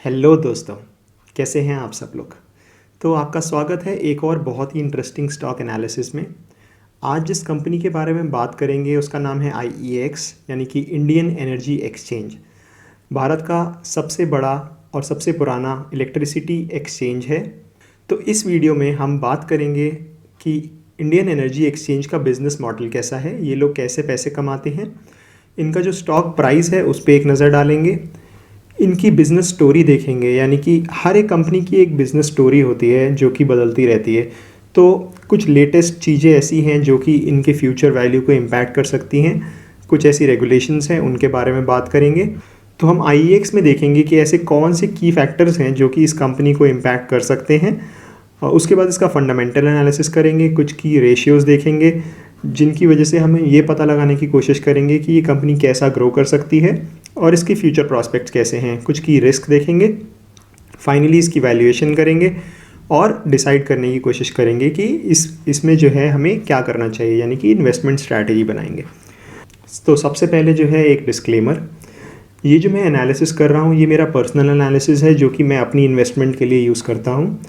Hello दोस्तों, कैसे हैं आप सब लोग। तो आपका स्वागत है एक और बहुत ही इंटरेस्टिंग स्टॉक एनालिसिस में। आज जिस कंपनी के बारे में बात करेंगे उसका नाम है आईईएक्स, यानी कि इंडियन एनर्जी एक्सचेंज। भारत का सबसे बड़ा और सबसे पुराना इलेक्ट्रिसिटी एक्सचेंज है। तो इस वीडियो में हम बात करेंगे कि इंडियन एनर्जी एक्सचेंज का बिज़नेस मॉडल कैसा है, ये लोग कैसे पैसे कमाते हैं, इनका जो स्टॉक प्राइस है उस पर एक नज़र डालेंगे, इनकी बिज़नेस स्टोरी देखेंगे। यानी कि हर एक कंपनी की एक बिज़नेस स्टोरी होती है जो कि बदलती रहती है। तो कुछ लेटेस्ट चीज़ें ऐसी हैं जो कि इनके फ्यूचर वैल्यू को इम्पैक्ट कर सकती हैं। कुछ ऐसी रेगुलेशंस हैं, उनके बारे में बात करेंगे। तो हम आईईएक्स में देखेंगे कि ऐसे कौन से की फैक्टर्स हैं जो कि इस कंपनी को इम्पैक्ट कर सकते हैं। और उसके बाद इसका फंडामेंटल एनालिसिस करेंगे, कुछ की रेशियोज़ देखेंगे जिनकी वजह से हमें ये पता लगाने की कोशिश करेंगे कि ये कंपनी कैसा ग्रो कर सकती है और इसके फ्यूचर प्रॉस्पेक्ट्स कैसे हैं। कुछ की रिस्क देखेंगे, फाइनली इसकी वैल्यूएशन करेंगे और डिसाइड करने की कोशिश करेंगे कि इसमें जो है हमें क्या करना चाहिए, यानी कि इन्वेस्टमेंट स्ट्रैटेजी बनाएंगे। तो सबसे पहले जो है एक डिस्क्लेमर, ये जो मैं एनालिसिस कर रहा हूँ ये मेरा पर्सनल एनालिसिस है जो कि मैं अपनी इन्वेस्टमेंट के लिए यूज़ करता हूँ।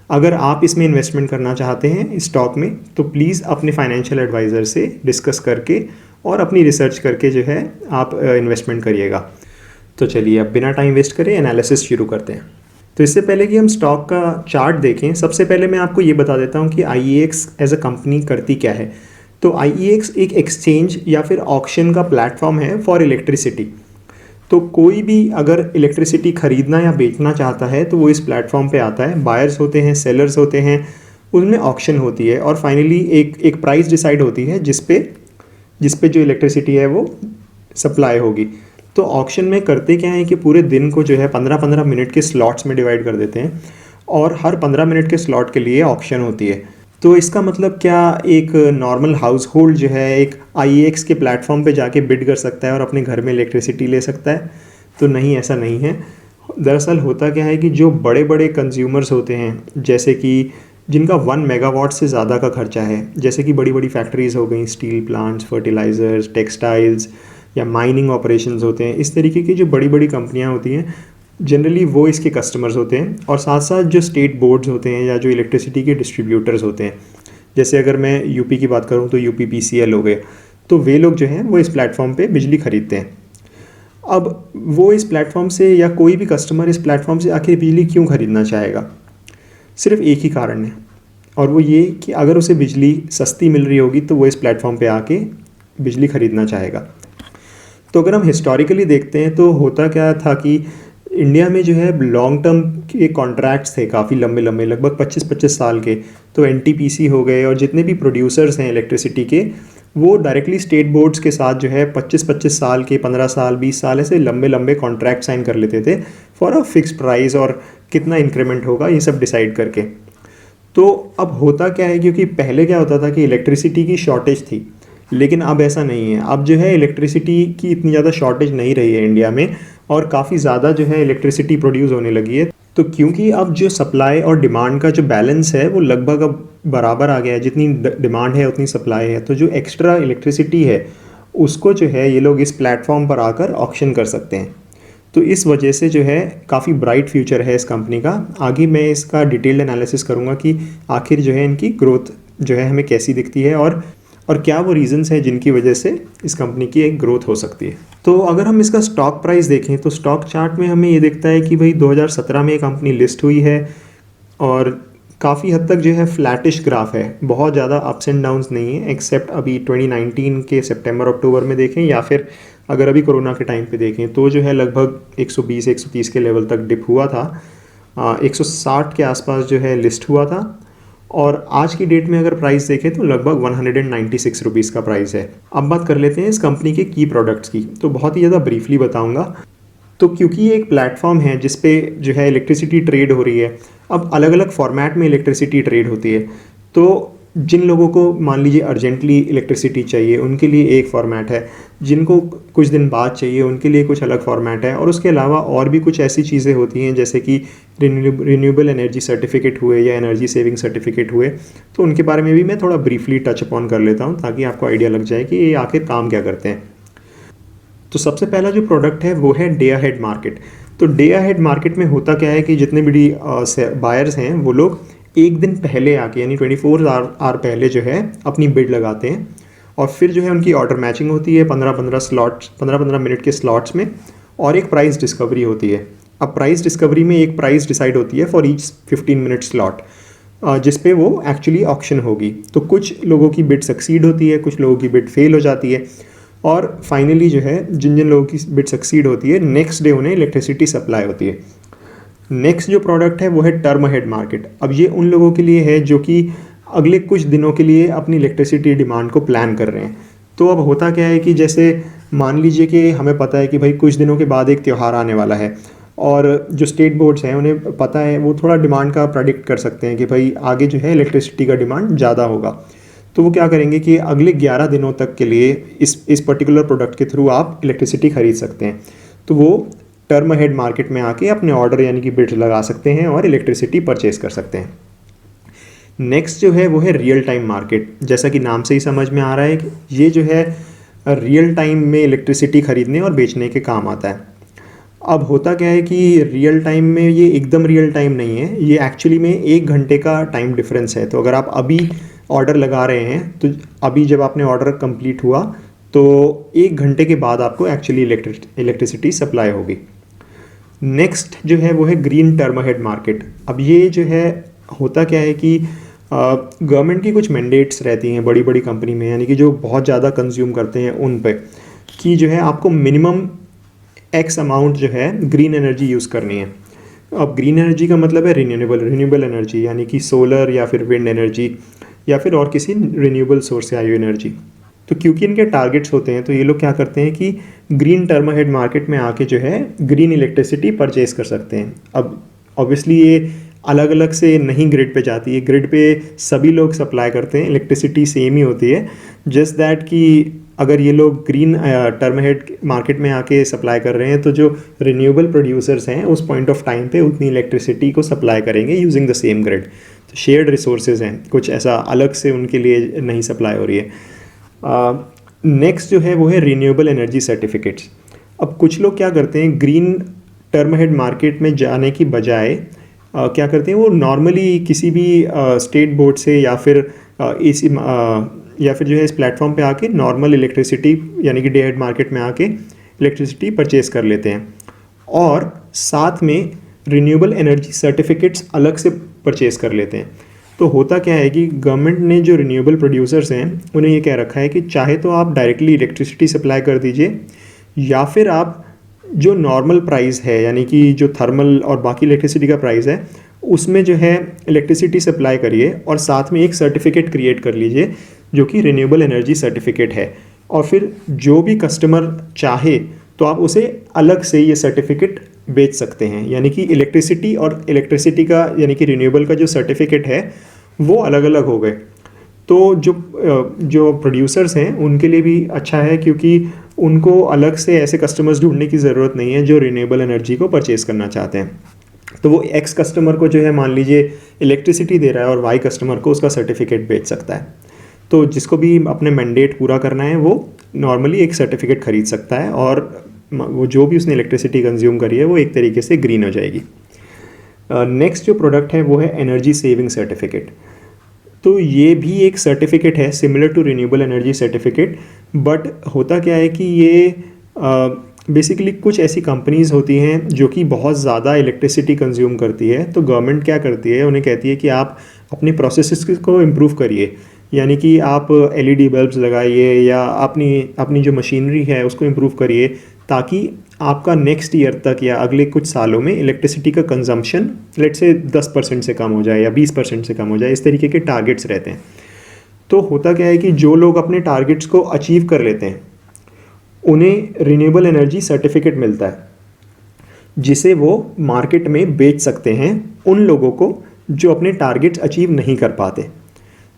अगर आप इसमें इन्वेस्टमेंट करना चाहते हैं इस स्टॉक में तो प्लीज़ अपने फाइनेंशियल एडवाइज़र से डिस्कस करके और अपनी रिसर्च करके जो है आप इन्वेस्टमेंट करिएगा। तो चलिए अब बिना टाइम वेस्ट करें एनालिसिस शुरू करते हैं। तो इससे पहले कि हम स्टॉक का चार्ट देखें, सबसे पहले मैं आपको ये बता देता हूँ कि आईईएक्स एज अ कंपनी करती क्या है। तो आईईएक्स एक एक्सचेंज या फिर ऑक्शन का प्लेटफॉर्म है फॉर इलेक्ट्रिसिटी। तो कोई भी अगर इलेक्ट्रिसिटी ख़रीदना या बेचना चाहता है तो वो इस प्लेटफॉर्म पे आता है। बायर्स होते हैं, सेलर्स होते हैं, उनमें ऑक्शन होती है और फाइनली एक प्राइस डिसाइड होती है जिस पे जो इलेक्ट्रिसिटी है वो सप्लाई होगी। तो ऑक्शन में करते क्या है कि पूरे दिन को जो है 15-15 मिनट के स्लॉट्स में डिवाइड कर देते हैं और हर 15 मिनट के स्लॉट के लिए ऑक्शन होती है। तो इसका मतलब क्या, एक नॉर्मल हाउस होल्ड जो है एक आईईएक्स के प्लेटफॉर्म पे जाके बिड कर सकता है और अपने घर में इलेक्ट्रिसिटी ले सकता है? तो नहीं, ऐसा नहीं है। दरअसल होता क्या है कि जो बड़े बड़े कंज्यूमर्स होते हैं, जैसे कि जिनका 1 मेगावाट से ज़्यादा का खर्चा है, जैसे कि बड़ी बड़ी फैक्ट्रीज़ हो गई, स्टील प्लांट्स, फर्टिलाइज़र्स, टेक्सटाइल्स या माइनिंग ऑपरेशंस होते हैं, इस तरीके की जो बड़ी बड़ी कंपनियां होती हैं जनरली वो इसके कस्टमर्स होते हैं। और साथ साथ जो स्टेट बोर्ड्स होते हैं या जो इलेक्ट्रिसिटी के डिस्ट्रीब्यूटर्स होते हैं, जैसे अगर मैं यूपी की बात करूं तो यूपीपीसीएल हो गए, तो वे लोग जो हैं वो इस प्लेटफॉर्म पे बिजली खरीदते हैं। अब वो इस प्लेटफॉर्म से या कोई भी कस्टमर इस प्लेटफॉर्म से आखिर बिजली क्यों ख़रीदना चाहेगा? सिर्फ एक ही कारण है और वो ये कि अगर उसे बिजली सस्ती मिल रही होगी तो वो इस प्लेटफॉर्म पे आके बिजली ख़रीदना चाहेगा। तो अगर हम हिस्टोरिकली देखते हैं तो होता क्या था कि इंडिया में जो है लॉन्ग टर्म के कॉन्ट्रैक्ट्स थे काफ़ी लंबे लंबे, लगभग 25-25 साल के। तो एनटीपीसी हो गए और जितने भी प्रोड्यूसर्स हैं इलेक्ट्रिसिटी के, वो डायरेक्टली स्टेट बोर्ड्स के साथ जो है 25-25 साल के, 15 साल, 20 साल ऐसे लंबे लंबे कॉन्ट्रैक्ट साइन कर लेते थे फॉर अ फिक्स्ड प्राइस, और कितना इंक्रीमेंट होगा ये सब डिसाइड करके। तो अब होता क्या है, क्योंकि पहले क्या होता था कि इलेक्ट्रिसिटी की शॉर्टेज थी, लेकिन अब ऐसा नहीं है। अब जो है इलेक्ट्रिसिटी की इतनी ज़्यादा शॉर्टेज नहीं रही है इंडिया में और काफ़ी ज़्यादा जो है इलेक्ट्रिसिटी प्रोड्यूस होने लगी है। तो क्योंकि अब जो सप्लाई और डिमांड का जो बैलेंस है वो लगभग अब बराबर आ गया है, जितनी डिमांड है उतनी सप्लाई है, तो जो एक्स्ट्रा इलेक्ट्रिसिटी है उसको जो है ये लोग इस प्लेटफॉर्म पर आकर ऑक्शन कर सकते हैं। तो इस वजह से जो है काफ़ी ब्राइट फ्यूचर है इस कंपनी का। आगे मैं इसका डिटेल्ड एनालिसिस करूँगा कि आखिर जो है इनकी ग्रोथ जो है हमें कैसी दिखती है और क्या वो रीजंस हैं जिनकी वजह से इस कंपनी की एक ग्रोथ हो सकती है। तो अगर हम इसका स्टॉक प्राइस देखें तो स्टॉक चार्ट में हमें ये दिखता है कि भाई 2017 में ये कंपनी लिस्ट हुई है और काफ़ी हद तक जो है फ्लैटिश ग्राफ है, बहुत ज़्यादा अप्स एंड डाउन्स नहीं है, एक्सेप्ट अभी 2019 के सितंबर अक्टूबर में देखें या फिर अगर अभी कोरोना के टाइम पे देखें तो जो है लगभग 120-130 के लेवल तक डिप हुआ था। 160 के आसपास जो है लिस्ट हुआ था और आज की डेट में अगर प्राइस देखें तो लगभग 196 रुपीज़ का प्राइस है। अब बात कर लेते हैं इस कंपनी के की प्रोडक्ट्स की, तो बहुत ही ज़्यादा ब्रीफली बताऊंगा। तो क्योंकि ये एक प्लेटफॉर्म है जिस पे जो है इलेक्ट्रिसिटी ट्रेड हो रही है, अब अलग अलग फॉर्मेट में इलेक्ट्रिसिटी ट्रेड होती है। तो जिन लोगों को मान लीजिए अर्जेंटली इलेक्ट्रिसिटी चाहिए उनके लिए एक फ़ॉर्मेट है, जिनको कुछ दिन बाद चाहिए उनके लिए कुछ अलग फॉर्मेट है, और उसके अलावा और भी कुछ ऐसी चीज़ें होती हैं जैसे कि रिन्यूएबल एनर्जी सर्टिफिकेट हुए या एनर्जी सेविंग सर्टिफिकेट हुए। तो उनके बारे में भी मैं थोड़ा ब्रीफली टच अपॉन कर लेता हूँ ताकि आपको आइडिया लग जाए कि ये आखिर काम क्या करते हैं। तो सबसे पहला जो प्रोडक्ट है वो है डे अहेड मार्केट। तो डे अहेड मार्केट में होता क्या है कि जितने भी बायर्स हैं वो लोग एक दिन पहले आके यानी 24 आवर पहले जो है अपनी बिड लगाते हैं और फिर जो है उनकी ऑर्डर मैचिंग होती है 15-15 मिनट के स्लॉट्स में और एक प्राइस डिस्कवरी होती है। अब प्राइस डिस्कवरी में एक प्राइस डिसाइड होती है फॉर ईच 15 मिनट स्लॉट जिस पे वो एक्चुअली ऑक्शन होगी। तो कुछ लोगों की बिड सक्सीड होती है, कुछ लोगों की बिड फेल हो जाती है और फाइनली जो है जिन जिन लोगों की बिड सक्सीड होती है नेक्स्ट डे उन्हें इलेक्ट्रिसिटी सप्लाई होती है। नेक्स्ट जो प्रोडक्ट है वो है टर्म अहेड मार्केट। अब ये उन लोगों के लिए है जो कि अगले कुछ दिनों के लिए अपनी इलेक्ट्रिसिटी डिमांड को प्लान कर रहे हैं। तो अब होता क्या है कि जैसे मान लीजिए कि हमें पता है कि भाई कुछ दिनों के बाद एक त्यौहार आने वाला है और जो स्टेट बोर्ड्स हैं उन्हें पता है, वो थोड़ा डिमांड का प्रेडिक्ट कर सकते हैं कि भाई आगे जो है इलेक्ट्रिसिटी का डिमांड ज़्यादा होगा। तो वो क्या करेंगे कि अगले 11 दिनों तक के लिए इस पर्टिकुलर प्रोडक्ट के थ्रू आप इलेक्ट्रिसिटी खरीद सकते हैं। तो वो टर्म अहेड मार्केट में आके अपने ऑर्डर यानी कि बिड लगा सकते हैं और इलेक्ट्रिसिटी परचेज कर सकते हैं। नेक्स्ट जो है वो है रियल टाइम मार्केट। जैसा कि नाम से ही समझ में आ रहा है कि ये जो है रियल टाइम में इलेक्ट्रिसिटी खरीदने और बेचने के काम आता है। अब होता क्या है कि रियल टाइम में ये एकदम रियल टाइम नहीं है, ये एक्चुअली में 1 घंटे का टाइम डिफरेंस है। तो अगर आप अभी ऑर्डर लगा रहे हैं तो अभी जब आपने ऑर्डर कंप्लीट हुआ तो 1 घंटे के बाद आपको एक्चुअली इलेक्ट्रिसिटी सप्लाई होगी। नेक्स्ट जो है वो है ग्रीन टर्म अहेड मार्केट। अब ये जो है होता क्या है कि गवर्नमेंट की कुछ मैंडेट्स रहती हैं बड़ी बड़ी कंपनी में, यानी कि जो बहुत ज़्यादा कंज्यूम करते हैं उन पे कि जो है आपको मिनिमम एक्स अमाउंट जो है ग्रीन एनर्जी यूज़ करनी है। अब ग्रीन एनर्जी का मतलब है रिन्यूएबल एनर्जी, यानी कि सोलर या फिर विंड एनर्जी या फिर और किसी रिन्यूएबल सोर्स से आई हुई एनर्जी। तो क्योंकि इनके टारगेट्स होते हैं तो ये लोग क्या करते हैं कि ग्रीन टर्म अहेड मार्केट में आके जो है ग्रीन इलेक्ट्रिसिटी परचेज कर सकते हैं। अब ऑब्वियसली ये अलग अलग से नहीं ग्रिड पे जाती है, ग्रिड पे सभी लोग सप्लाई करते हैं, इलेक्ट्रिसिटी सेम ही होती है। जस्ट दैट कि अगर ये लोग ग्रीन टर्म अहेड मार्केट में आके सप्लाई कर रहे हैं तो जो रिन्यूएबल प्रोड्यूसर्स हैं उस पॉइंट ऑफ टाइम पे उतनी इलेक्ट्रिसिटी को सप्लाई करेंगे यूजिंग द सेम ग्रिड। तो शेयर्ड रिसोर्सेज हैं, कुछ ऐसा अलग से उनके लिए नहीं सप्लाई हो रही है। नेक्स्ट जो है वो है रिन्यूएबल एनर्जी सर्टिफिकेट्स। अब कुछ लोग क्या करते हैं, ग्रीन टर्म अहेड मार्केट में जाने की बजाय क्या करते हैं, वो नॉर्मली किसी भी स्टेट बोर्ड से या फिर या फिर जो है इस प्लेटफॉर्म पे आके नॉर्मल इलेक्ट्रिसिटी यानी कि डे अहेड मार्केट में आके इलेक्ट्रिसिटी परचेज कर लेते हैं और साथ में रिन्यूएबल एनर्जी सर्टिफिकेट्स अलग से परचेज कर लेते हैं। तो होता क्या है कि गवर्नमेंट ने जो रिन्यूएबल प्रोड्यूसर्स हैं उन्हें ये कह रखा है कि चाहे तो आप डायरेक्टली इलेक्ट्रिसिटी सप्लाई कर दीजिए या फिर आप जो नॉर्मल प्राइस है यानी कि जो थर्मल और बाकी इलेक्ट्रिसिटी का प्राइस है उसमें जो है इलेक्ट्रिसिटी सप्लाई करिए और साथ में एक सर्टिफिकेट क्रिएट कर लीजिए जो कि रिन्यूएबल एनर्जी सर्टिफिकेट है। और फिर जो भी कस्टमर चाहे तो आप उसे अलग से ये सर्टिफिकेट बेच सकते हैं, यानी कि इलेक्ट्रिसिटी और इलेक्ट्रिसिटी का यानी कि रिन्यूएबल का जो सर्टिफिकेट है वो अलग अलग हो गए। तो जो प्रोड्यूसर्स हैं उनके लिए भी अच्छा है क्योंकि उनको अलग से ऐसे कस्टमर्स ढूंढने की ज़रूरत नहीं है जो रिन्यूएबल एनर्जी को परचेज करना चाहते हैं। तो वो एक्स कस्टमर को जो है मान लीजिए इलेक्ट्रिसिटी दे रहा है और वाई कस्टमर को उसका सर्टिफिकेट बेच सकता है। तो जिसको भी अपने मैंडेट पूरा करना है वो नॉर्मली एक सर्टिफिकेट खरीद सकता है और वो जो भी उसने इलेक्ट्रिसिटी कंज्यूम करी है वो एक तरीके से ग्रीन हो जाएगी। नेक्स्ट जो प्रोडक्ट है वो है एनर्जी सेविंग सर्टिफिकेट। तो ये भी एक सर्टिफिकेट है similar to renewable energy certificate, but होता क्या है कि ये बेसिकली कुछ ऐसी कंपनीज़ होती हैं जो कि बहुत ज़्यादा इलेक्ट्रिसिटी कंज्यूम करती है। तो गवर्नमेंट क्या करती है, उन्हें कहती है कि आप अपने प्रोसेसेस को इम्प्रूव करिए, यानी कि आप एलईडी बल्ब्स लगाइए या अपनी जो मशीनरी है उसको इम्प्रूव करिए ताकि आपका नेक्स्ट ईयर तक या अगले कुछ सालों में इलेक्ट्रिसिटी का कंजम्पशन लेट से 10% से कम हो जाए या 20% से कम हो जाए। इस तरीके के टारगेट्स रहते हैं। तो होता क्या है कि जो लोग अपने टारगेट्स को अचीव कर लेते हैं उन्हें रिन्यूएबल एनर्जी सर्टिफिकेट मिलता है जिसे वो मार्केट में बेच सकते हैं उन लोगों को जो अपने टारगेट्स अचीव नहीं कर पाते।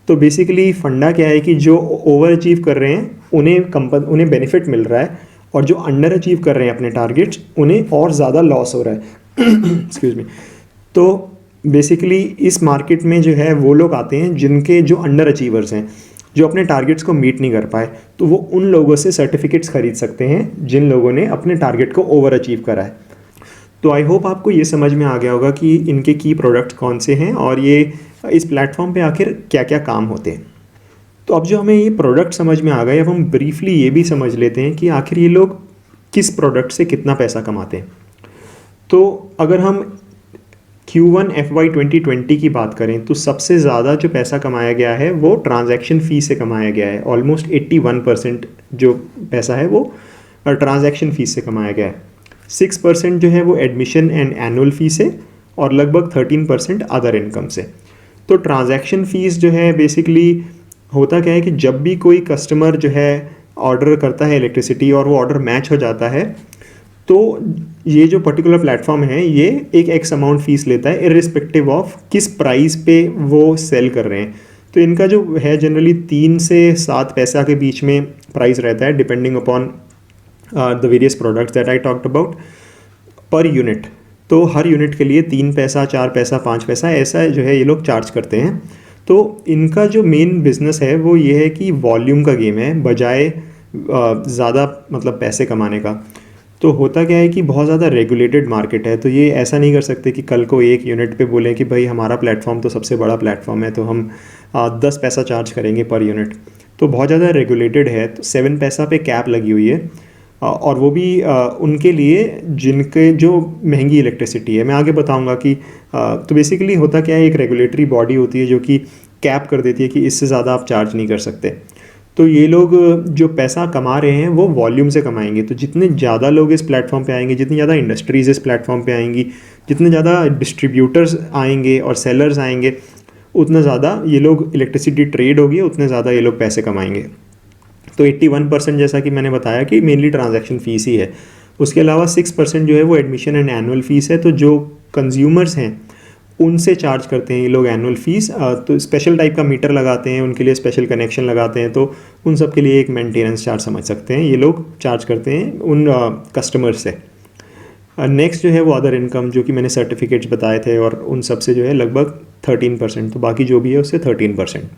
तो बेसिकली फंडा क्या है कि जो ओवर अचीव कर रहे हैं उन्हें बेनिफिट मिल रहा है और जो अंडर अचीव कर रहे हैं अपने टारगेट्स उन्हें और ज़्यादा लॉस हो रहा है। Excuse me. तो बेसिकली इस मार्केट में जो है वो लोग आते हैं जिनके जो अंडर अचीवर्स हैं, जो अपने टारगेट्स को मीट नहीं कर पाए, तो वो उन लोगों से सर्टिफिकेट्स खरीद सकते हैं जिन लोगों ने अपने टारगेट को ओवर अचीव करा है। तो आई होप आपको ये समझ में आ गया होगा कि इनके की प्रोडक्ट्स कौन से हैं और ये इस प्लेटफॉर्म पे आखिर क्या क्या काम होते हैं। तो अब जो हमें ये प्रोडक्ट समझ में आ गए, अब हम ब्रीफली ये भी समझ लेते हैं कि आखिर ये लोग किस प्रोडक्ट से कितना पैसा कमाते हैं। तो अगर हम Q1 FY 2020 की बात करें तो सबसे ज़्यादा जो पैसा कमाया गया है वो ट्रांजैक्शन फ़ी से कमाया गया है। ऑलमोस्ट 81% जो पैसा है वो ट्रांजैक्शन फ़ीस से कमाया गया है। 6% जो है वो एडमिशन एंड एनुअल फ़ी से और लगभग 13% अदर इनकम से। तो ट्रांजैक्शन फ़ीस जो है बेसिकली होता क्या है कि जब भी कोई कस्टमर जो है ऑर्डर करता है इलेक्ट्रिसिटी और वो ऑर्डर मैच हो जाता है तो ये जो पर्टिकुलर प्लेटफॉर्म है ये एक एक्स अमाउंट फ़ीस लेता है इर्रिस्पेक्टिव ऑफ किस प्राइस पे वो सेल कर रहे हैं। तो इनका जो है जनरली 3 से 7 पैसा के बीच में प्राइस रहता है depending upon the various products that I talked about per unit. तो हर यूनिट के लिए 3 पैसा 4 पैसा 5 पैसा ऐसा जो है ये लोग चार्ज करते हैं। तो इनका जो मेन बिजनेस है वो ये है कि वॉल्यूम का गेम है बजाय ज़्यादा मतलब पैसे कमाने का। तो होता क्या है कि बहुत ज़्यादा रेगुलेटेड मार्केट है, तो ये ऐसा नहीं कर सकते कि कल को एक यूनिट पे बोलें कि भाई हमारा प्लेटफॉर्म तो सबसे बड़ा प्लेटफॉर्म है तो हम 10 पैसा चार्ज करेंगे पर यूनिट। तो बहुत ज़्यादा रेगुलेटेड है, तो 7 पैसा पे कैप लगी हुई है और वो भी उनके लिए जिनके जो महंगी इलेक्ट्रिसिटी है। मैं आगे बताऊंगा कि तो बेसिकली होता क्या है, एक रेगुलेटरी बॉडी होती है जो कि कैप कर देती है कि इससे ज़्यादा आप चार्ज नहीं कर सकते। तो ये लोग जो पैसा कमा रहे हैं वो वॉल्यूम से कमाएंगे। तो जितने ज़्यादा लोग इस प्लेटफॉर्म पे आएंगे, जितनी ज़्यादा इंडस्ट्रीज़ इस प्लेटफॉर्म पे आएंगी, जितने ज़्यादा डिस्ट्रीब्यूटर्स आएंगे और सेलर्स आएंगे, उतना ज़्यादा ये लोग इलेक्ट्रिसिटी ट्रेड होगी, उतने ज़्यादा ये लोग पैसे कमाएंगे। तो 81% जैसा कि मैंने बताया कि मेनली ट्रांजैक्शन फ़ीस ही है। उसके अलावा 6% जो है वो एडमिशन एंड एनुअल फ़ीस है। तो जो कंज्यूमर्स हैं उनसे चार्ज करते हैं ये लोग एनुअल फ़ीस। तो स्पेशल टाइप का मीटर लगाते हैं, उनके लिए स्पेशल कनेक्शन लगाते हैं, तो उन सब के लिए एक मेंटेनेंस चार्ज समझ सकते हैं ये लोग चार्ज करते हैं उन कस्टमर्स से। नेक्स्ट जो है वो अदर इनकम, जो कि मैंने सर्टिफिकेट्स बताए थे, और उन सब से जो है लगभग 13%। तो बाकी जो भी है उससे 13%।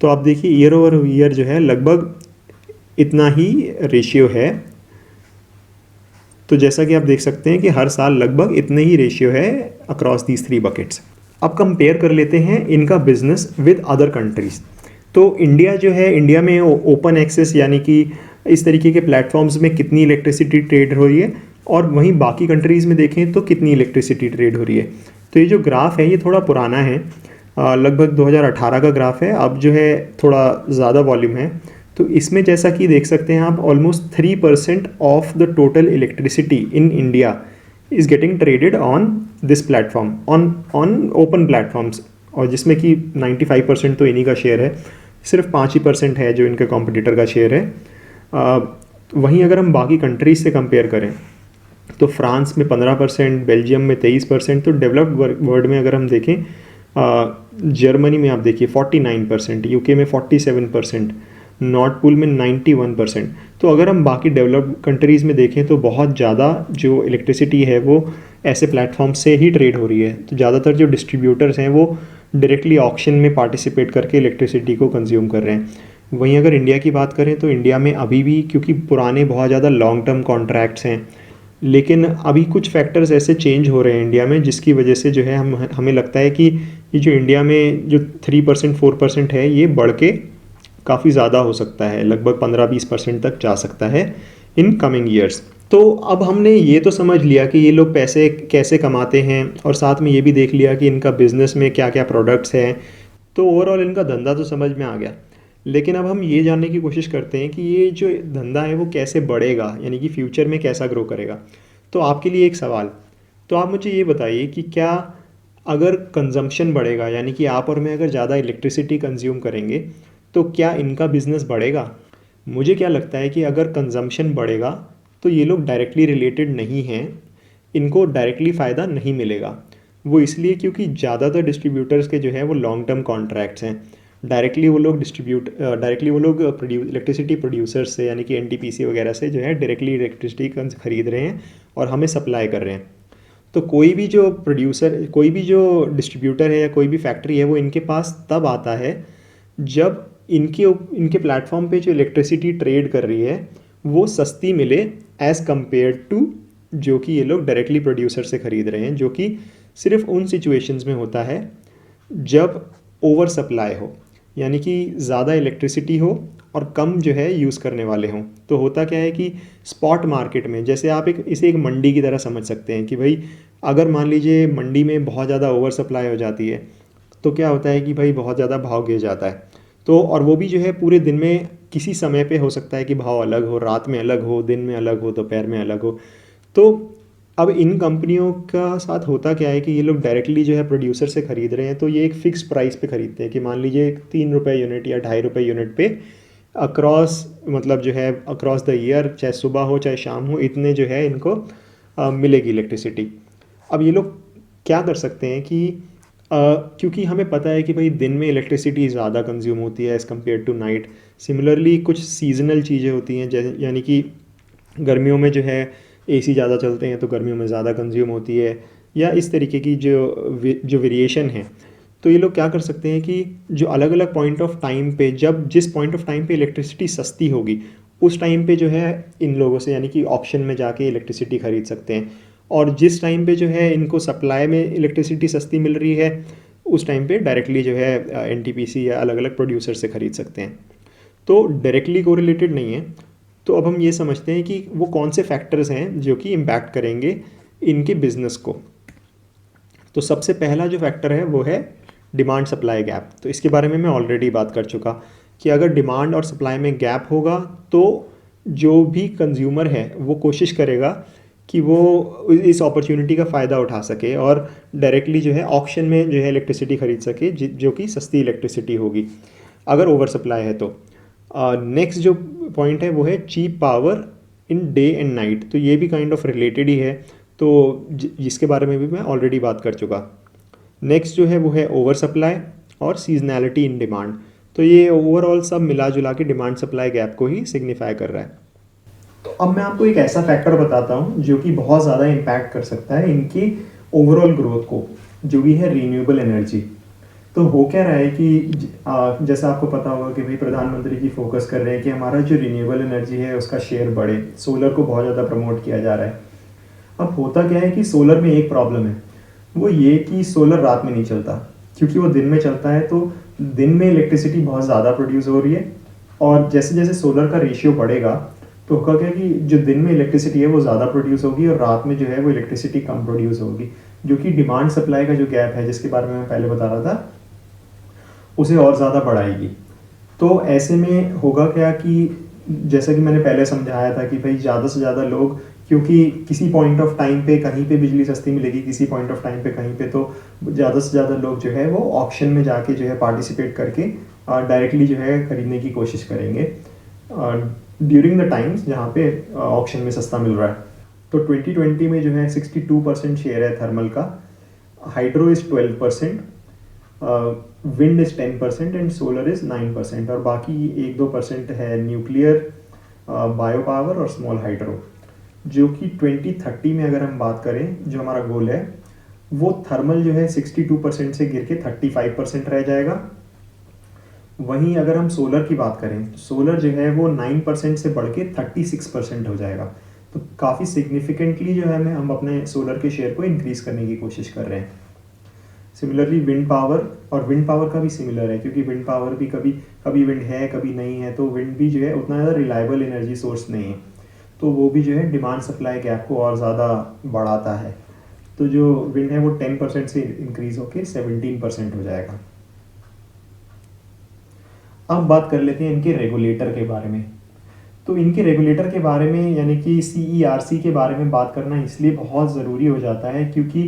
तो आप देखिए ईयर ओवर ईयर जो है लगभग इतना ही रेशियो है। तो जैसा कि आप देख सकते हैं कि हर साल लगभग इतने ही रेशियो है अक्रॉस दीज 3 बकेट्स। अब कंपेयर कर लेते हैं इनका बिजनेस विद अदर कंट्रीज़। तो इंडिया जो है, इंडिया में ओपन एक्सेस यानी कि इस तरीके के प्लेटफॉर्म्स में कितनी इलेक्ट्रिसिटी ट्रेड हो रही है, और वहीं बाकी कंट्रीज़ में देखें तो कितनी इलेक्ट्रिसिटी ट्रेड हो रही है। तो ये जो ग्राफ है ये थोड़ा पुराना है, लगभग 2018 का ग्राफ है। अब जो है थोड़ा ज़्यादा वॉल्यूम है। तो इसमें जैसा कि देख सकते हैं आप, almost 3% of the total electricity in India is getting traded on this platform, on open platforms, और जिसमें कि 95% तो इन्हीं का शेयर है। सिर्फ 5% है जो इनके कॉम्पिटिटर का शेयर है। वहीं अगर हम बाकी कंट्रीज से कंपेयर करें तो फ्रांस में 15%, बेल्जियम में 23%। तो डेवलप्ड वर्ल्ड में अगर हम देखें, जर्मनी में आप देखिए 49%, यूके में 47%, नॉर्थ पूल में 91%। तो अगर हम बाकी डेवलप्ड कंट्रीज़ में देखें तो बहुत ज़्यादा जो इलेक्ट्रिसिटी है वो ऐसे प्लेटफॉर्म से ही ट्रेड हो रही है। तो ज़्यादातर जो डिस्ट्रीब्यूटर्स हैं वो डायरेक्टली ऑक्शन में पार्टिसिपेट करके इलेक्ट्रिसिटी को कंज्यूम कर रहे हैं। वहीं अगर इंडिया की बात करें तो इंडिया में अभी भी, क्योंकि पुराने बहुत ज़्यादा लॉन्ग टर्म कॉन्ट्रैक्ट्स हैं, लेकिन अभी कुछ फैक्टर्स ऐसे चेंज हो रहे हैं इंडिया में जिसकी वजह से जो है हमें लगता है कि ये जो इंडिया में जो 3% 4% है ये बढ़ के काफ़ी ज़्यादा हो सकता है, लगभग 15-20% तक जा सकता है इन कमिंग ईयर्स। तो अब हमने ये तो समझ लिया कि ये लोग पैसे कैसे कमाते हैं, और साथ में ये भी देख लिया कि इनका बिज़नेस में क्या क्या प्रोडक्ट्स हैं। तो ओवरऑल इनका धंधा तो समझ में आ गया। लेकिन अब हम ये जानने की कोशिश करते हैं कि ये जो धंधा है वो कैसे बढ़ेगा, यानी कि फ्यूचर में कैसा ग्रो करेगा। तो आपके लिए एक सवाल, तो आप मुझे ये बताइए कि क्या अगर कंजम्पशन बढ़ेगा, यानी कि आप और मैं अगर ज़्यादा इलेक्ट्रिसिटी कंज्यूम करेंगे, तो क्या इनका बिज़नेस बढ़ेगा? मुझे क्या लगता है कि अगर कंजम्पशन बढ़ेगा तो ये लोग डायरेक्टली रिलेटेड नहीं हैं, इनको डायरेक्टली फ़ायदा नहीं मिलेगा। वो इसलिए क्योंकि ज़्यादातर डिस्ट्रीब्यूटर्स के जो है वो लॉन्ग टर्म कॉन्ट्रैक्ट्स हैं। डायरेक्टली वो लोग इलेक्ट्रिसिटी प्रोड्यूसर्स से, यानी कि एनटीपीसी वगैरह से जो है डायरेक्टली इलेक्ट्रिसिटी खरीद रहे हैं और हमें सप्लाई कर रहे हैं। तो कोई भी जो डिस्ट्रीब्यूटर है या कोई भी फैक्ट्री है वो इनके पास तब आता है जब इनके प्लेटफॉर्म पे जो इलेक्ट्रिसिटी ट्रेड कर रही है वो सस्ती मिले एज़ कम्पेयर टू जो कि ये लोग डायरेक्टली प्रोड्यूसर से ख़रीद रहे हैं, जो कि सिर्फ उन सिचुएशंस में होता है जब ओवर सप्लाई हो, यानी कि ज़्यादा इलेक्ट्रिसिटी हो और कम जो है यूज़ करने वाले हों। तो होता क्या है कि स्पॉट मार्केट में, जैसे आप इसे एक मंडी की तरह समझ सकते हैं कि भाई अगर मान लीजिए मंडी में बहुत ज़्यादा ओवर सप्लाई हो जाती है तो क्या होता है कि भाई बहुत ज़्यादा भाव गिर जाता है। तो और वो भी जो है पूरे दिन में किसी समय पे हो सकता है कि भाव अलग हो, रात में अलग हो, दिन में अलग हो, दोपहर में अलग हो। तो अब इन कंपनियों का साथ होता क्या है कि ये लोग डायरेक्टली जो है प्रोड्यूसर से ख़रीद रहे हैं, तो ये एक फ़िक्स प्राइस पे ख़रीदते हैं कि मान लीजिए 3 रुपये यूनिट या 2.5 रुपये यूनिट पे अक्रॉस, मतलब जो है अक्रॉस द ईयर, चाहे सुबह हो चाहे शाम हो, इतने जो है इनको मिलेगी इलेक्ट्रिसिटी। अब ये लोग क्या कर सकते हैं कि क्योंकि हमें पता है कि भाई दिन में इलेक्ट्रिसिटी ज़्यादा कंज्यूम होती है as compare to night. Similarly कुछ सीजनल चीज़ें होती हैं, जैसे यानी कि गर्मियों में जो है एसी ज़्यादा चलते हैं तो गर्मियों में ज़्यादा कंज्यूम होती है, या इस तरीके की जो वेरिएशन है। तो ये लोग क्या कर सकते हैं कि जो अलग अलग पॉइंट ऑफ टाइम पे, जब जिस पॉइंट ऑफ टाइम पे इलेक्ट्रिसिटी सस्ती होगी उस टाइम पे जो है इन लोगों से, यानी कि ऑप्शन में जाके इलेक्ट्रिसिटी ख़रीद सकते हैं, और जिस टाइम पे जो है इनको सप्लाई में इलेक्ट्रिसिटी सस्ती मिल रही है उस टाइम पे डायरेक्टली जो है एनटीपीसी या अलग अलग प्रोड्यूसर से ख़रीद सकते हैं। तो डायरेक्टली कोरिलेटेड नहीं है। तो अब हम ये समझते हैं कि वो कौन से फैक्टर्स हैं जो कि इम्पैक्ट करेंगे इनके बिजनेस को। तो सबसे पहला जो फैक्टर है वो है डिमांड सप्लाई गैप। तो इसके बारे में मैं ऑलरेडी बात कर चुका कि अगर डिमांड और सप्लाई में गैप होगा तो जो भी कंज्यूमर है वो कोशिश करेगा कि वो इस अपॉर्चुनिटी का फ़ायदा उठा सके और डायरेक्टली जो है ऑक्शन में जो है इलेक्ट्रिसिटी ख़रीद सके, जो कि सस्ती इलेक्ट्रिसिटी होगी अगर ओवर सप्लाई है तो। नेक्स्ट जो पॉइंट है वो है cheap power in day and night. तो ये भी काइंड ऑफ रिलेटेड ही है, तो जिसके बारे में भी मैं ऑलरेडी बात कर चुका। नेक्स्ट जो है वो है ओवर सप्लाई और सीजनैलिटी इन डिमांड। तो ये ओवरऑल सब मिला जुला के डिमांड सप्लाई गैप को ही सिग्निफाई कर रहा है। तो अब मैं आपको एक ऐसा फैक्टर बताता हूँ जो कि बहुत ज़्यादा इम्पैक्ट कर सकता है इनकी ओवरऑल ग्रोथ को, जो भी है रीन्यूएबल एनर्जी। तो हो क्या रहा है कि जैसा आपको पता होगा कि भाई प्रधानमंत्री जी फोकस कर रहे हैं कि हमारा जो रीन्यूएबल एनर्जी है उसका शेयर बढ़े, सोलर को बहुत ज़्यादा प्रमोट किया जा रहा है। अब होता क्या है कि सोलर में एक प्रॉब्लम है, वो ये कि सोलर रात में नहीं चलता, क्योंकि वो दिन में चलता है तो दिन में इलेक्ट्रिसिटी बहुत ज़्यादा प्रोड्यूस हो रही है, और जैसे जैसे सोलर का रेशियो बढ़ेगा तो होगा क्या कि जो दिन में इलेक्ट्रिसिटी है वो ज़्यादा प्रोड्यूस होगी और रात में जो है वो इलेक्ट्रिसिटी कम प्रोड्यूस होगी, जो कि डिमांड सप्लाई का जो गैप है जिसके बारे में मैं पहले बता रहा था उसे और ज़्यादा बढ़ाएगी। तो ऐसे में होगा क्या कि जैसा कि मैंने पहले समझाया था कि भाई ज़्यादा से ज़्यादा लोग, क्योंकि किसी पॉइंट ऑफ टाइम पे कहीं पे बिजली सस्ती मिलेगी, किसी पॉइंट ऑफ टाइम पे कहीं पे, तो ज़्यादा से ज़्यादा लोग जो है वो ऑक्शन में जाके जो है पार्टिसिपेट करके डायरेक्टली जो है खरीदने की कोशिश करेंगे ड्यूरिंग द टाइम्स जहाँ पे ऑक्शन में सस्ता मिल रहा है। तो 2020 में जो है 62% शेयर है थर्मल का, hydro is 12%, wind is 10% and solar is 9%, और बाकी 1-2% है न्यूक्लियर, बायो पावर और स्मॉल हाइड्रो। जो कि 2030 में अगर हम बात करें, जो हमारा गोल है वो थर्मल जो है 62% से गिर के 35% रह जाएगा। वहीं अगर हम सोलर की बात करें तो सोलर जो है वो 9% से बढ़ के 36% हो जाएगा। तो काफ़ी सिग्निफिकेंटली जो है हम अपने सोलर के शेयर को इंक्रीज करने की कोशिश कर रहे हैं। सिमिलरली विंड पावर, और विंड पावर का भी सिमिलर है, क्योंकि विंड पावर भी कभी विंड है कभी नहीं है, तो विंड भी जो है उतना ज़्यादा रिलायबल एनर्जी सोर्स नहीं है, तो वो भी जो है डिमांड सप्लाई गैप को और ज़्यादा बढ़ाता है। तो जो विंड है वो 10% से इंक्रीज होके 17% हो जाएगा। अब बात कर लेते हैं इनके रेगुलेटर के बारे में। तो इनके रेगुलेटर के बारे में यानी कि CERC के बारे में बात करना इसलिए बहुत ज़रूरी हो जाता है क्योंकि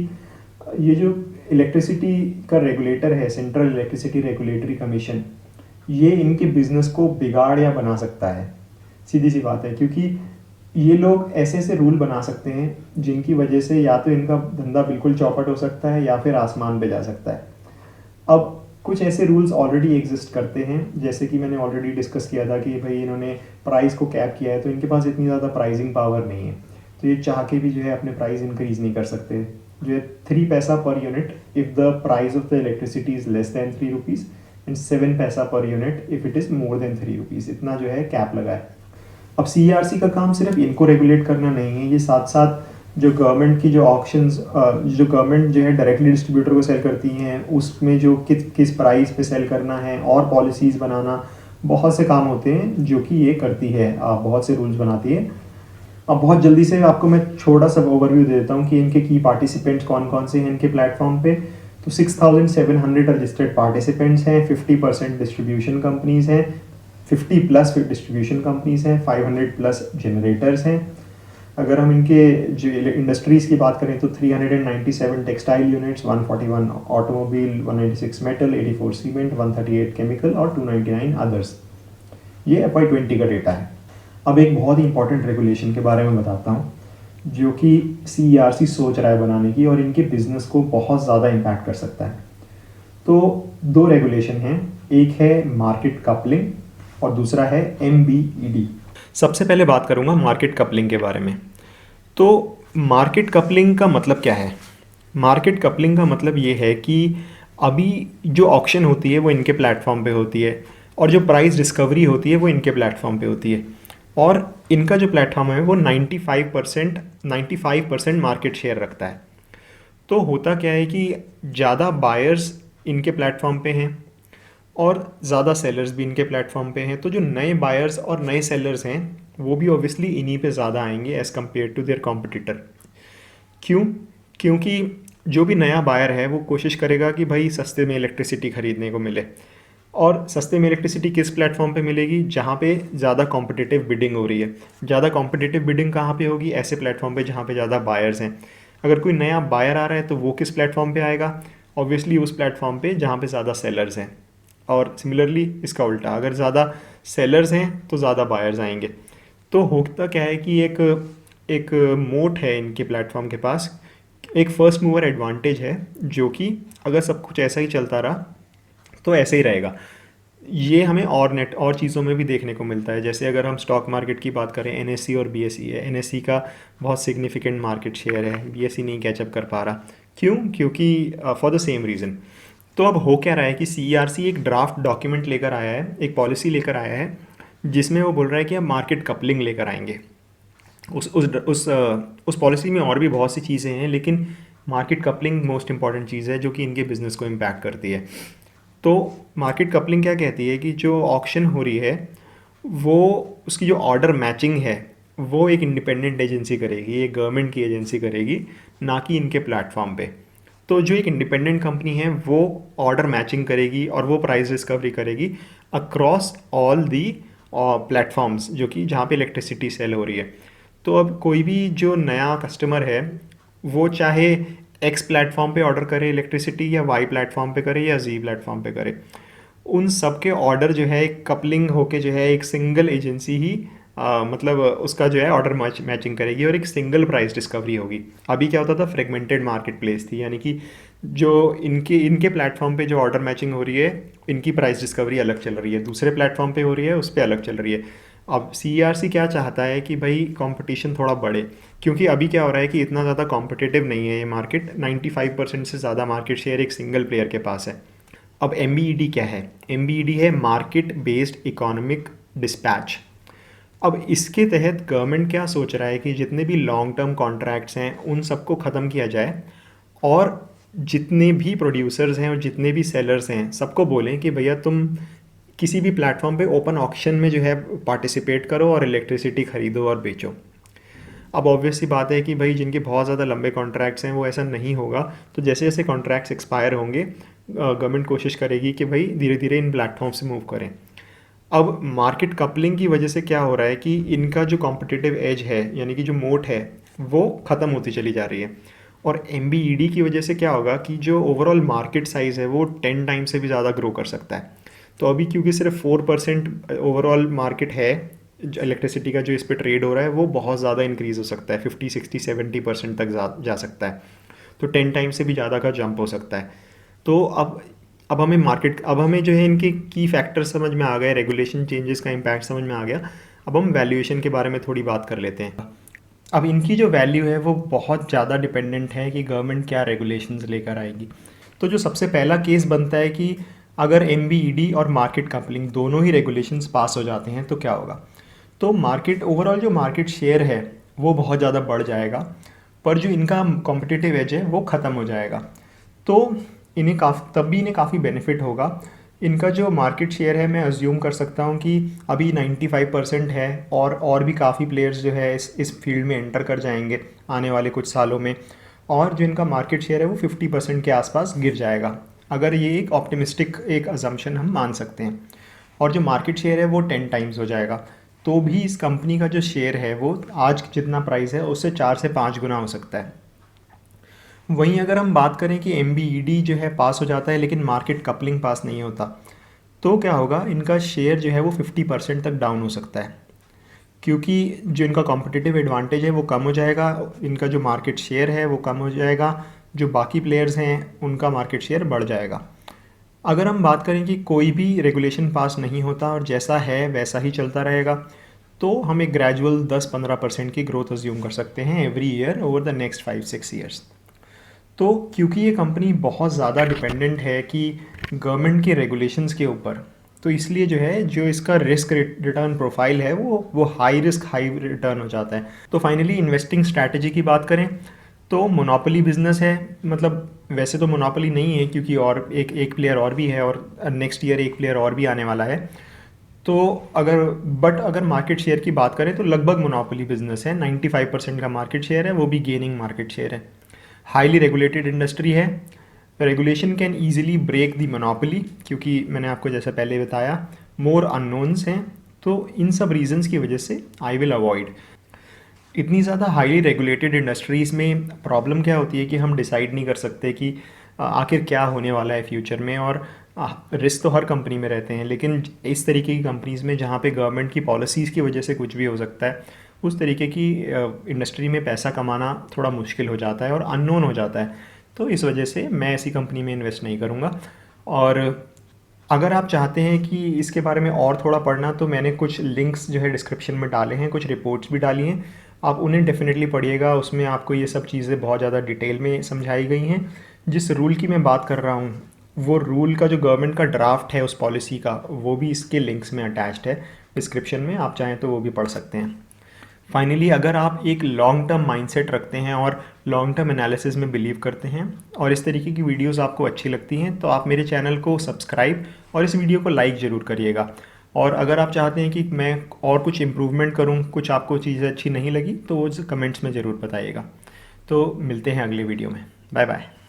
ये जो इलेक्ट्रिसिटी का रेगुलेटर है, सेंट्रल इलेक्ट्रिसिटी रेगुलेटरी कमीशन, ये इनके बिजनेस को बिगाड़ या बना सकता है। सीधी सी बात है, क्योंकि ये लोग ऐसे ऐसे रूल बना सकते हैं जिनकी वजह से या तो इनका धंधा बिल्कुल चौपट हो सकता है या फिर आसमान पे जा सकता है। अब कुछ ऐसे रूल्स ऑलरेडी एग्जिस्ट करते हैं, जैसे कि मैंने ऑलरेडी डिस्कस किया था कि भाई इन्होंने प्राइस को कैप किया है, तो इनके पास इतनी ज़्यादा प्राइसिंग पावर नहीं है, तो ये चाह के भी जो है अपने प्राइस इंक्रीज़ नहीं कर सकते। जो है 3 पैसा per unit if the price of the electricity is less than 3 rupees and 7 पैसा per unit if it is more than 3 rupees, इतना जो है कैप लगा है। अब CERC का काम सिर्फ इनको रेगुलेट करना नहीं है, ये साथ साथ जो गवर्नमेंट की जो ऑक्शंस, जो गवर्नमेंट जो है डायरेक्टली डिस्ट्रीब्यूटर को सेल करती हैं, उसमें जो किस प्राइस पे सेल करना है, और पॉलिसीज़ बनाना, बहुत से काम होते हैं जो कि ये करती है, बहुत से रूल्स बनाती है। अब बहुत जल्दी से आपको मैं छोटा सा ओवरव्यू दे देता हूँ कि इनके की पार्टिसिपेंट्स कौन कौन से हैं इनके प्लेटफॉर्म पे। तो 6,700 रजिस्टर्ड पार्टिसिपेंट्स हैं, 50% डिस्ट्रीब्यूशन कंपनीज हैं, 50+ डिस्ट्रीब्यूशन कंपनीज हैं, 500+ जनरेटर्स हैं। अगर हम इनके जो इंडस्ट्रीज़ की बात करें तो 397 textile units, 141 automobile, 196 metal, 84 cement, 138 chemical और 299 अदर्स। ये FY20 का डेटा है। अब एक बहुत ही इंपॉर्टेंट रेगुलेशन के बारे में बताता हूँ जो कि CERC सोच रहा है बनाने की, और इनके बिजनेस को बहुत ज़्यादा इम्पैक्ट कर सकता है। तो 2 रेगुलेशन हैं, एक है मार्केट कपलिंग और दूसरा है MBED। सबसे पहले बात करूँगा मार्केट कपलिंग के बारे में। तो मार्केट कपलिंग का मतलब क्या है? मार्केट कपलिंग का मतलब ये है कि अभी जो ऑक्शन होती है वो इनके प्लेटफॉर्म पे होती है, और जो प्राइस डिस्कवरी होती है वो इनके प्लेटफॉर्म पे होती है, और इनका जो प्लेटफॉर्म है वो 95% मार्केट शेयर रखता है। तो होता क्या है कि ज़्यादा बायर्स इनके प्लेटफॉर्म पे हैं और ज़्यादा सेलर्स भी इनके प्लेटफॉर्म पे हैं। तो जो नए बायर्स और नए सेलर्स हैं वो भी ऑब्वियसली इन्हीं पे ज़्यादा आएंगे as compare to their competitor. क्यों? क्योंकि जो भी नया बायर है वो कोशिश करेगा कि भाई सस्ते में इलेक्ट्रिसिटी ख़रीदने को मिले, और सस्ते में इलेक्ट्रिसिटी किस प्लेटफॉर्म पे मिलेगी? जहाँ पे ज़्यादा कॉम्पिटिटिव बिडिंग हो रही है। ज़्यादा कॉम्पिटिटिव बिडिंग कहाँ पे होगी? ऐसे प्लेटफॉर्म पे जहाँ पे ज़्यादा बायर्स हैं। अगर कोई नया बायर आ रहा है तो वो किस प्लेटफॉर्म पे आएगा? ऑब्वियसली उस प्लेटफॉर्म पे जहाँ पे ज़्यादा सेलर्स हैं। और सिमिलरली इसका उल्टा, अगर ज़्यादा सेलर्स हैं तो ज़्यादा बायर्स आएंगे। तो होता क्या है कि एक एक मोट है इनके प्लेटफॉर्म के पास, एक फर्स्ट मूवर एडवांटेज है, जो कि अगर सब कुछ ऐसा ही चलता रहा तो ऐसे ही रहेगा। ये हमें और चीज़ों में भी देखने को मिलता है। जैसे अगर हम स्टॉक मार्केट की बात करें, NSE और BSE है, NSE का बहुत सिग्निफिकेंट मार्केट शेयर है, BSE नहीं कैचअप कर पा रहा। क्यों? क्योंकि फॉर द सेम रीज़न। तो अब हो क्या रहा है कि CERC एक ड्राफ्ट डॉक्यूमेंट लेकर आया है, एक पॉलिसी लेकर आया है, जिसमें वो बोल रहा है कि हम मार्केट कपलिंग लेकर आएंगे। उस पॉलिसी में और भी बहुत सी चीज़ें हैं, लेकिन मार्केट कपलिंग मोस्ट इंपॉर्टेंट चीज़ है जो कि इनके बिज़नेस को इम्पैक्ट करती है। तो मार्केट कपलिंग क्या कहती है कि जो ऑक्शन हो रही है वो, उसकी जो ऑर्डर मैचिंग है वो एक इंडिपेंडेंट एजेंसी करेगी, एक गवर्नमेंट की एजेंसी करेगी, ना कि इनके प्लेटफॉर्म पे। तो जो एक इंडिपेंडेंट कंपनी है वो ऑर्डर मैचिंग करेगी और वो प्राइस डिस्कवरी करेगी अक्रॉस ऑल दी प्लेटफॉर्म्स जो कि जहाँ पे इलेक्ट्रिसिटी सेल हो रही है। तो अब कोई भी जो नया कस्टमर है वो चाहे X प्लेटफॉर्म पे ऑर्डर करे इलेक्ट्रिसिटी, या Y प्लेटफॉर्म पे करे, या Z प्लेटफॉर्म पे करे, उन सब के ऑर्डर जो है एक कपलिंग होके जो है एक सिंगल एजेंसी ही मतलब उसका जो है ऑर्डर मैचिंग करेगी और एक सिंगल प्राइस डिस्कवरी होगी। अभी क्या होता था, फ्रेगमेंटेड मार्केट प्लेस थी, यानी कि जो इनके प्लेटफॉर्म पे जो ऑर्डर मैचिंग हो रही है, इनकी प्राइस डिस्कवरी अलग चल रही है, दूसरे प्लेटफॉर्म पे हो रही है, उस पर अलग चल रही है। अब CERC क्या चाहता है कि भाई कंपटीशन थोड़ा बढ़े, क्योंकि अभी क्या हो रहा है कि इतना ज़्यादा कॉम्पिटिटिव नहीं है ये मार्केट, 95% से ज़्यादा मार्केट शेयर एक सिंगल प्लेयर के पास है। अब MBED क्या है? MBED है मार्केट बेस्ड इकोनॉमिक डिस्पैच। अब इसके तहत गवर्नमेंट क्या सोच रहा है कि जितने भी लॉन्ग टर्म कॉन्ट्रैक्ट्स हैं उन सबको ख़त्म किया जाए, और जितने भी प्रोड्यूसर्स हैं और जितने भी सेलर्स हैं सबको बोलें कि भैया तुम किसी भी प्लेटफॉर्म पे ओपन ऑक्शन में जो है पार्टिसिपेट करो और इलेक्ट्रिसिटी ख़रीदो और बेचो। अब ऑब्वियस सी बात है कि भाई जिनके बहुत ज़्यादा लंबे कॉन्ट्रैक्ट्स हैं वो ऐसा नहीं होगा। तो जैसे जैसे कॉन्ट्रैक्ट्स एक्सपायर होंगे गवर्नमेंट कोशिश करेगी कि भाई धीरे धीरे इन प्लेटफॉर्म से मूव करें। अब मार्केट कपलिंग की वजह से क्या हो रहा है कि इनका जो कॉम्पिटिटिव एज है, यानी कि जो मोट है, वो ख़त्म होती चली जा रही है। और MBED की वजह से क्या होगा कि जो ओवरऑल मार्केट साइज़ है वो 10 टाइम से भी ज़्यादा ग्रो कर सकता है। तो अभी क्योंकि सिर्फ 4% ओवरऑल मार्केट है इलेक्ट्रिसिटी का जो इस पर ट्रेड हो रहा है, वो बहुत ज़्यादा इंक्रीज़ हो सकता है, 50, 60, 70% तक जा सकता है। तो 10 टाइम से भी ज़्यादा का जंप हो सकता है। तो अब हमें जो है इनके की फैक्टर समझ में आ गए, रेगुलेशन चेंजेस का इम्पैक्ट समझ में आ गया। अब हम वैल्यूएशन के बारे में थोड़ी बात कर लेते हैं। अब इनकी जो वैल्यू है वो बहुत ज़्यादा डिपेंडेंट है कि गवर्नमेंट क्या रेगुलेशंस लेकर आएगी। तो जो सबसे पहला केस बनता है कि अगर MBED और मार्केट कपलिंग दोनों ही रेगुलेशंस पास हो जाते हैं तो क्या होगा। तो मार्केट ओवरऑल जो मार्केट शेयर है वो बहुत ज़्यादा बढ़ जाएगा, पर जो इनका कॉम्पिटिटिव एज है वो ख़त्म हो जाएगा। तो इन्हें काफ़ी बेनिफिट होगा। इनका जो मार्केट शेयर है मैं अज्यूम कर सकता हूँ कि अभी 95% है, और भी काफ़ी प्लेयर्स जो है इस फील्ड में एंटर कर जाएंगे आने वाले कुछ सालों में, और जो इनका मार्केट शेयर है वो 50% के आसपास गिर जाएगा, अगर ये एक ऑप्टिमिस्टिक एक अजम्पशन हम मान सकते हैं। और जो मार्केट शेयर है वो 10 टाइम्स हो जाएगा, तो भी इस कंपनी का जो शेयर है वो आज जितना प्राइस है उससे 4 से 5 गुना हो सकता है। वहीं अगर हम बात करें कि MBED जो है पास हो जाता है लेकिन मार्केट कपलिंग पास नहीं होता, तो क्या होगा, इनका शेयर जो है वो 50% तक डाउन हो सकता है, क्योंकि जो इनका कॉम्पिटिटिव एडवांटेज है वो कम हो जाएगा, इनका जो मार्केट शेयर है वो कम हो जाएगा, जो बाकी प्लेयर्स हैं उनका मार्केट शेयर बढ़ जाएगा। अगर हम बात करें कि कोई भी रेगुलेशन पास नहीं होता और जैसा है वैसा ही चलता रहेगा, तो हम एक ग्रेजुअल 10-15% की ग्रोथ अज्यूम कर सकते हैं every year over the next 5-6 years. तो क्योंकि ये कंपनी बहुत ज़्यादा डिपेंडेंट है कि गवर्नमेंट के रेगुलेशंस के ऊपर, तो इसलिए जो है जो इसका रिस्क रिटर्न प्रोफाइल है वो हाई रिस्क हाई रिटर्न हो जाता है। तो फाइनली इन्वेस्टिंग स्ट्रैटेजी की बात करें तो मोनोपोली बिजनेस है, मतलब वैसे तो मोनोपोली नहीं है क्योंकि और एक प्लेयर और भी है और नेक्स्ट ईयर एक प्लेयर और भी आने वाला है। तो अगर मार्केट शेयर की बात करें तो लगभग मोनोपोली बिजनेस है, 95% का मार्केट शेयर है, वो भी गेनिंग मार्केट शेयर है। हाईली रेगुलेटेड इंडस्ट्री है, regulation can easily break the monopoly, क्योंकि मैंने आपको जैसा पहले बताया मोर अननोन्स हैं, तो इन सब रीजंस की वजह से आई विल अवॉइड। इतनी ज़्यादा हाईली रेगुलेटेड इंडस्ट्रीज़ में प्रॉब्लम क्या होती है कि हम डिसाइड नहीं कर सकते कि आखिर क्या होने वाला है फ्यूचर में, और रिस्क तो हर कंपनी में रहते हैं, लेकिन इस तरीके की कंपनीज़ में जहाँ पे गवर्नमेंट की पॉलिसीज़ की वजह से कुछ भी हो सकता है, उस तरीके की इंडस्ट्री में पैसा कमाना थोड़ा मुश्किल हो जाता है और अननोन हो जाता है। तो इस वजह से मैं ऐसी कंपनी में इन्वेस्ट नहीं करूँगा। और अगर आप चाहते हैं कि इसके बारे में और थोड़ा पढ़ना, तो मैंने कुछ लिंक्स जो है डिस्क्रिप्शन में डाले हैं, कुछ रिपोर्ट्स भी डाली हैं, आप उन्हें डेफिनेटली पढ़िएगा। उसमें आपको ये सब चीज़ें बहुत ज़्यादा डिटेल में समझाई गई हैं। जिस रूल की मैं बात कर रहा हूँ, वो रूल का जो गवर्नमेंट का ड्राफ्ट है उस पॉलिसी का, वो भी इसके लिंक्स में अटैच्ड है डिस्क्रिप्शन में, आप चाहें तो वो भी पढ़ सकते हैं। फाइनली अगर आप एक लॉन्ग टर्म माइंडसेट रखते हैं और लॉन्ग टर्म एनालिसिस में बिलीव करते हैं और इस तरीके की वीडियोस आपको अच्छी लगती हैं, तो आप मेरे चैनल को सब्सक्राइब और इस वीडियो को लाइक ज़रूर करिएगा। और अगर आप चाहते हैं कि मैं और कुछ इम्प्रूवमेंट करूं, कुछ आपको चीज़ें अच्छी नहीं लगी, तो वो कमेंट्स में ज़रूर बताइएगा। तो मिलते हैं अगले वीडियो में। Bye bye.